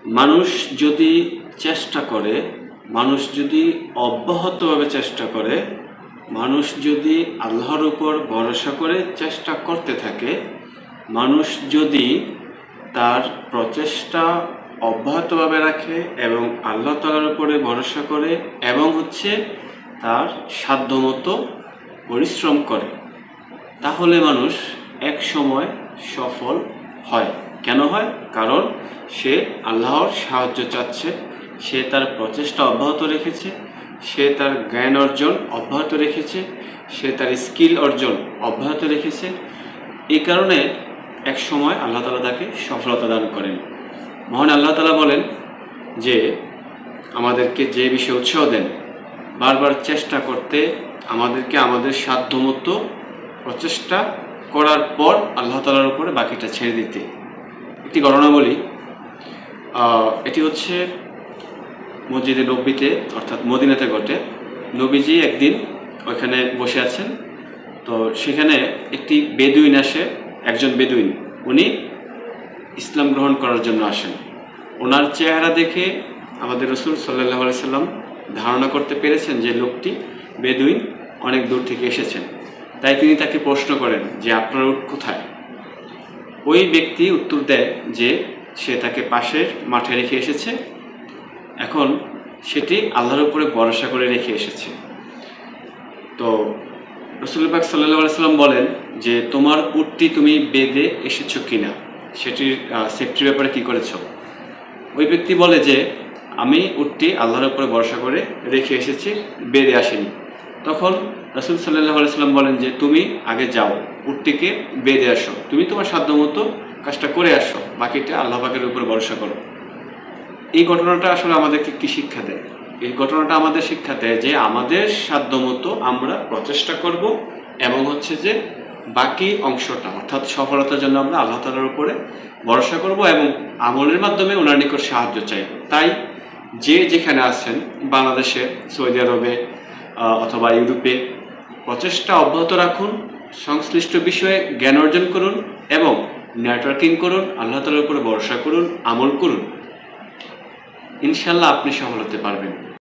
মানুষ যদি চেষ্টা করে, মানুষ যদি অব্যাহতভাবে চেষ্টা করে, মানুষ যদি আল্লাহর উপর ভরসা করে চেষ্টা করতে থাকে, মানুষ যদি তার প্রচেষ্টা অব্যাহতভাবে রাখে এবং আল্লাহ তাআলার উপরে ভরসা করে এবং তার সাধ্যমতো পরিশ্রম করে, তাহলে মানুষ এক সময় সফল হয়। কেন হয়? কারণ সে আল্লাহর সাহায্য চাচ্ছে, সে তার প্রচেষ্টা অব্যাহত রেখেছে, সে তার জ্ঞান অর্জন অব্যাহত রেখেছে, সে তার স্কিল অর্জন অব্যাহত রেখেছে। এই কারণে এক সময় আল্লাহ তাআলা তাকে সফলতা দান করেন। মহান আল্লাহ তাআলা বলেন যে আমাদেরকে যে বিষয়ে উৎসাহ দেন, বারবার চেষ্টা করতে, আমাদেরকে আমাদের সাধ্যমতো প্রচেষ্টা করার পর আল্লাহ তাআলার উপরে বাকিটা ছেড়ে দিতে। একটি ঘটনা বলি। এটি মসজিদে নববীতে অর্থাৎ মদিনাতে ঘটে। নবীজি একদিন ওইখানে বসে আছেন, তো সেখানে একটি বেদুইন আসে। একজন বেদুইন, উনি ইসলাম গ্রহণ করার জন্য আসেন। ওনার চেহারা দেখে আমাদের রাসূল সাল্লাল্লাহু আলাইহি সাল্লাম ধারণা করতে পেরেছেন যে লোকটি বেদুইন, অনেক দূর থেকে এসেছেন। তাই তিনি তাকে প্রশ্ন করেন যে আপনার উট কোথায়? ওই ব্যক্তি উত্তর দেয় যে সে তাকে পাশের মাঠে রেখে এসেছে, এখন সেটি আল্লাহর উপরে ভরসা করে রেখে এসেছে। তো রাসূল পাক সাল্লাল্লাহু আলাইহি সাল্লাম বলেন যে তোমার উটটি তুমি বেঁধে এসেছো কিনা, সেটির সেফটির ব্যাপারে কি করেছো? ওই ব্যক্তি বলে যে আমি উটটি আল্লাহর উপরে ভরসা করে রেখে এসেছি, বেঁধে আসেনি। তখন রাসূল সাল্লাল্লাহু আলাইহি সাল্লাম বলেন যে তুমি আগে যাও, উটটিকে বেঁধে আসো, তুমি তোমার সাধ্যমতো কাজটা করে আসো, বাকিটা আল্লাহ পাকের উপরে ভরসা করো। এই ঘটনাটা আসলে আমাদেরকে কি শিক্ষা দেয়? এই ঘটনাটা আমাদের শিক্ষা দেয় যে আমাদের সাধ্যমতো আমরা প্রচেষ্টা করব এবং যে বাকি অংশটা অর্থাৎ সফলতার জন্য আমরা আল্লাহ তাআলার উপরে ভরসা করব এবং আমলের মাধ্যমে ওনার নিকট সাহায্য চাইব। তাই যে যেখানে আছেন, বাংলাদেশে, সৌদি আরবে অথবা ইউরোপে, প্রচেষ্টা অব্যাহত রাখুন, সংশ্লিষ্ট বিষয়ে জ্ঞান অর্জন করুন এবং নেটওয়ার্কিং করুন, আল্লাহ তাআলার উপরে ভরসা করুন, আমল করুন। ইনশাআল্লাহ আপনি সফল হতে পারবেন।